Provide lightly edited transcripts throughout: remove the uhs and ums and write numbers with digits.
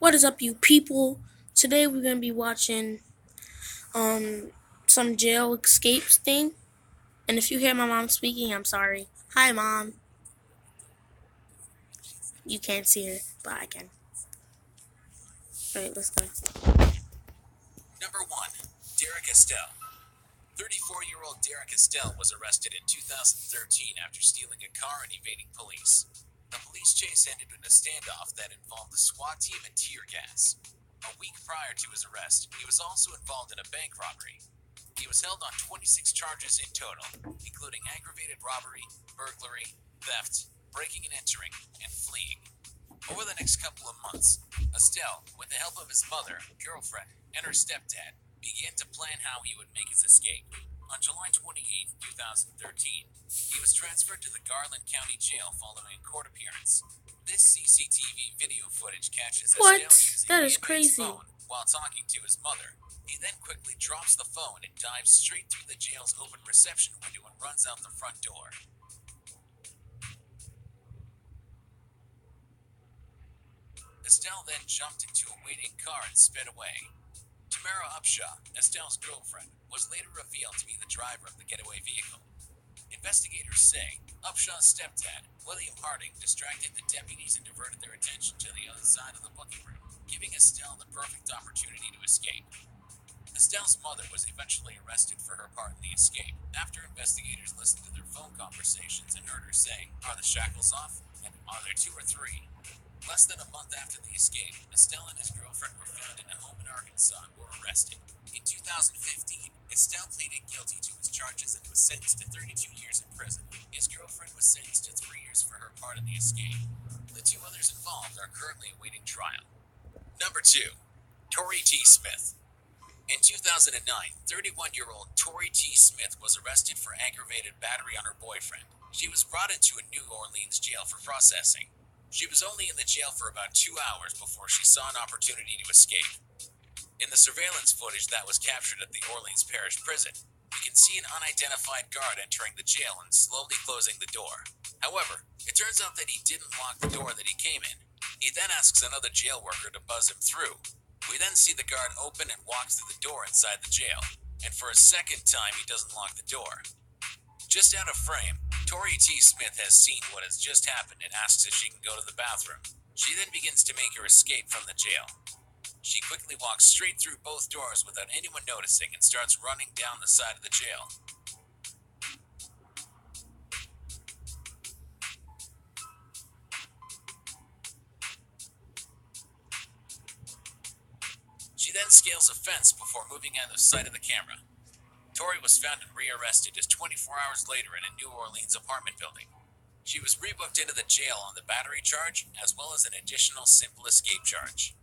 What is up, you people? Today we're gonna be watching um some jail escapes thing. And if you hear my mom speaking, I'm sorry. Hi, mom. You can't see her, but I can. Alright, let's go. Number 1. Derek Estelle. 34-year-old Derek Estelle was arrested in 2013 after stealing a car and evading police. The police chase ended in a standoff that involved the SWAT team and tear gas. A week prior to his arrest, he was also involved in a bank robbery. He was held on 26 charges in total, including aggravated robbery, burglary, theft, breaking and entering, and fleeing. Over the next couple of months, Estelle, with the help of his mother, girlfriend, and her stepdad, began to plan how he would make his escape. On July 28, 2013, he was transferred to the Garland County Jail following a court appearance. This CCTV video footage catches Estelle What? using That the is inmate's crazy. phone while talking to his mother. He then quickly drops the phone and dives straight through the jail's open reception window and runs out the front door. Estelle then jumped into a waiting car and sped away. Tamara Upshaw, Estelle's girlfriend, was later revealed to be the driver of the getaway vehicle. Investigators say Upshaw's stepdad, William Harding, distracted the deputies and diverted their attention to the other side of the booking room, giving Estelle the perfect opportunity to escape. Estelle's mother was eventually arrested for her part in the escape after investigators listened to their phone conversations and heard her say, "Are the shackles off? And are there two or three?" Less than a month after the escape, Estelle and his girlfriend were found in a home in Arkansas and were arrested. In 2015, Estelle pleaded guilty to his charges and was sentenced to 32 years in prison. His girlfriend was sentenced to 3 years for her part in the escape. The two others involved are currently awaiting trial. Number 2. Tori T. Smith. In 2009, 31-year-old Tori T. Smith was arrested for aggravated battery on her boyfriend. She was brought into a New Orleans jail for processing. She was only in the jail for about 2 hours before she saw an opportunity to escape. In the surveillance footage that was captured at the Orleans Parish Prison, we can see an unidentified guard entering the jail and slowly closing the door. However, it turns out that he didn't lock the door that he came in. He then asks another jail worker to buzz him through. We then see the guard open and walks through the door inside the jail, and for a second time he doesn't lock the door. Just out of frame, Tori T. Smith has seen what has just happened and asks if she can go to the bathroom. She then begins to make her escape from the jail. She quickly walks straight through both doors without anyone noticing and starts running down the side of the jail. She then scales a fence before moving out of sight of the camera. Tori was found and rearrested just 24 hours later in a New Orleans apartment building. She was rebooked into the jail on the battery charge as well as an additional simple escape charge.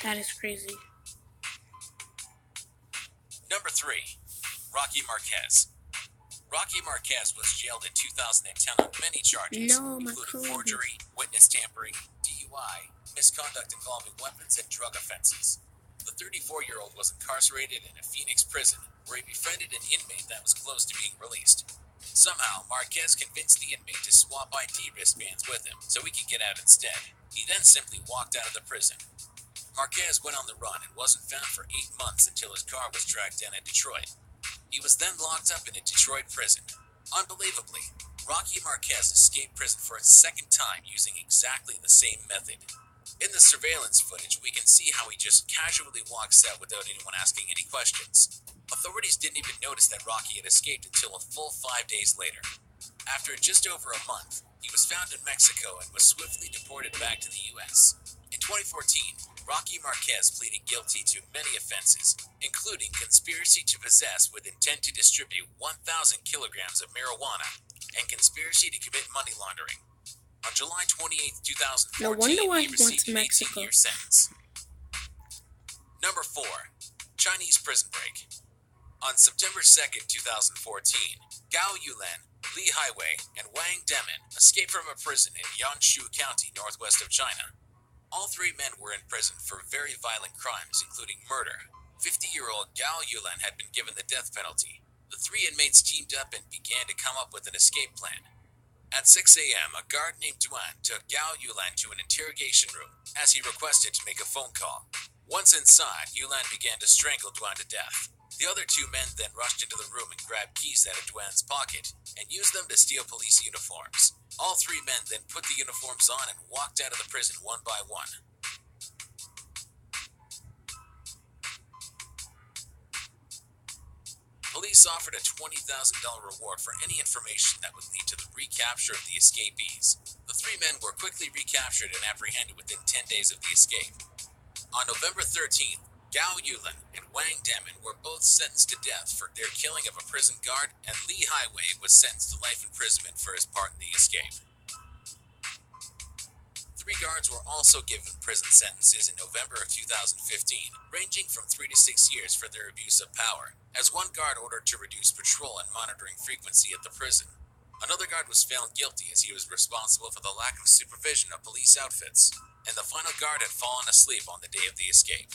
That is crazy. Number 3. Rocky Marquez. Rocky Marquez was jailed in 2010 on many charges, No, my including clothes. forgery, witness tampering, DUI, misconduct involving weapons, and drug offenses. The 34-year-old was incarcerated in a Phoenix prison where he befriended an inmate that was close to being released. Somehow, Marquez convinced the inmate to swap ID wristbands with him so he could get out instead. He then simply walked out of the prison. Marquez went on the run and wasn't found for 8 months until his car was tracked down in Detroit. He was then locked up in a Detroit prison. Unbelievably, Rocky Marquez escaped prison for a second time using exactly the same method. In the surveillance footage, we can see how he just casually walks out without anyone asking any questions. Authorities didn't even notice that Rocky had escaped until a full 5 days later. After just over a month, he was found in Mexico and was swiftly deported back to the U.S. In 2014, Rocky Marquez pleaded guilty to many offenses, including conspiracy to possess with intent to distribute 1,000 kilograms of marijuana and conspiracy to commit money laundering. On July 28, No 2014, wonder why he he went received to an Mexico. 18-year sentence. Number 4. Chinese prison break. On September 2nd, 2014, Gao Yulan, Li Highway, and Wang Demin escaped from a prison in Yanshu County, northwest of China. All 3 men were in prison for very violent crimes, including murder. 50-year-old Gao Yulan had been given the death penalty. The 3 inmates teamed up and began to come up with an escape plan. At 6 a.m., a guard named Duan took Gao Yulan to an interrogation room as he requested to make a phone call. Once inside, Yulan began to strangle Duan to death. The other two men then rushed into the room and grabbed keys out of Duan's pocket and used them to steal police uniforms. All three men then put the uniforms on and walked out of the prison one by one. Police offered a $20,000 reward for any information that would lead to the recapture of the escapees. The three men were quickly recaptured and apprehended within 10 days of the escape. On November 13th, Gao Yulan and Wang Demin were both sentenced to death for their killing of a prison guard, and Li Highway was sentenced to life imprisonment for his part in the escape. Three guards were also given prison sentences in November of 2015, ranging from 3 to 6 years for their abuse of power, as one guard ordered to reduce patrol and monitoring frequency at the prison. Another guard was found guilty as he was responsible for the lack of supervision of police outfits, and the final guard had fallen asleep on the day of the escape.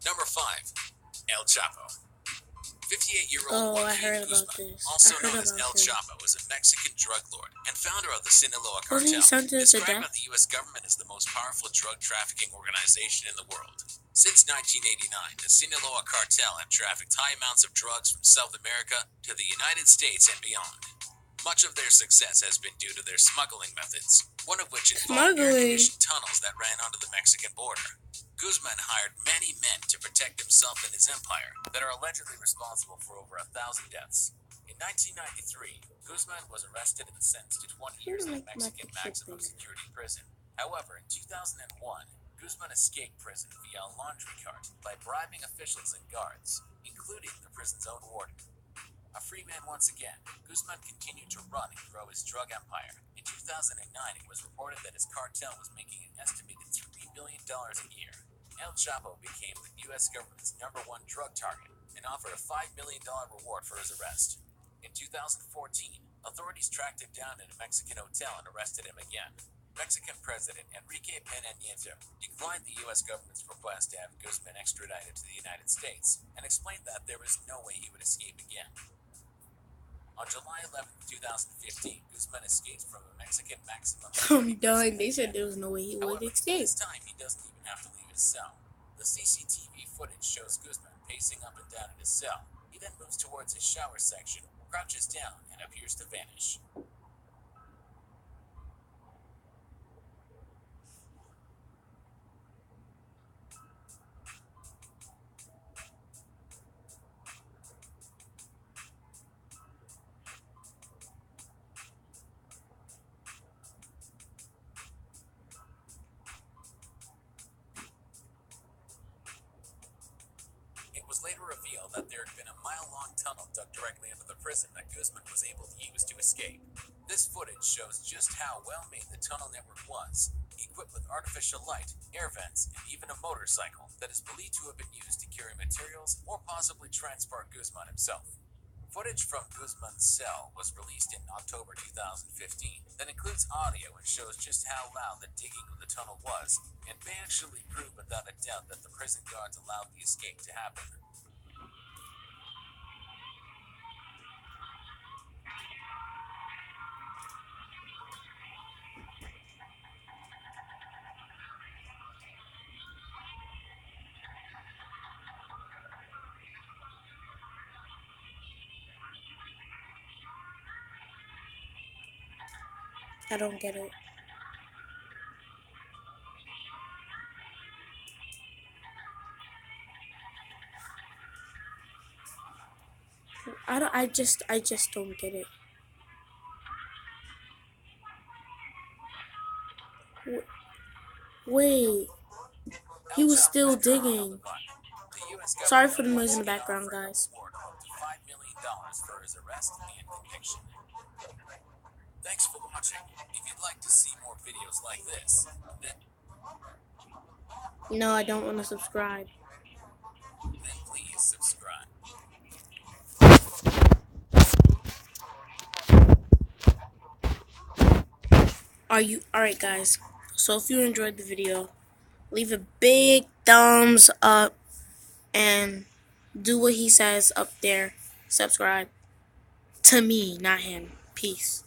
Number 5. El Chapo. 58-year-old Joaquin Guzman, also known as El Chapo, was a Mexican drug lord and founder of the Sinaloa cartel, described by the U.S. government as the most powerful drug trafficking organization in the world. Since 1989, the Sinaloa cartel had trafficked high amounts of drugs from South America to the United States and beyond. Much of their success has been due to their smuggling methods, one of which involved air-conditioned tunnels that ran onto the Mexican border. Guzman hired many men to protect himself and his empire that are allegedly responsible for over 1,000 deaths. In 1993, Guzman was arrested and sentenced to 20 years in a Mexican maximum security prison. However, in 2001, Guzman escaped prison via a laundry cart by bribing officials and guards, including the prison's own warden. A free man once again, Guzman continued to run and grow his drug empire. In 2009, it was reported that his cartel was making an estimated $3 billion a year. El Chapo became the U.S. government's #1 drug target and offered a $5 million reward for his arrest. In 2014, authorities tracked him down in a Mexican hotel and arrested him again. Mexican President Enrique Pena Nieto declined the U.S. government's request to have Guzman extradited to the United States and explained that there was no way he would escape again. On July 11, 2015, Guzman escaped from a Mexican maximum. I'm dying. They said there was no way he would escape. This time, he doesn't even have to leave his cell. The CCTV footage shows Guzman pacing up and down in his cell. He then moves towards his shower section, crouches down, and appears to vanish. It was later revealed that there had been a mile-long tunnel dug directly into the prison that Guzman was able to use to escape. This footage shows just how well-made the tunnel network was, equipped with artificial light, air vents, and even a motorcycle that is believed to have been used to carry materials or possibly transport Guzman himself. Footage from Guzman's cell was released in October 2015 that includes audio and shows just how loud the digging of the tunnel was, and may actually prove without a doubt that the prison guards allowed the escape to happen. I don't get it. I just don't get it. Wait, he was still digging. Sorry for the noise in the background, guys. $5 million for his arrest and conviction. Thanks for watching. If you'd like to see more videos like this, then No, I don't want to subscribe. please subscribe. Alright, guys? So if you enjoyed the video, leave a big thumbs up and do what he says up there. Subscribe to me, not him. Peace.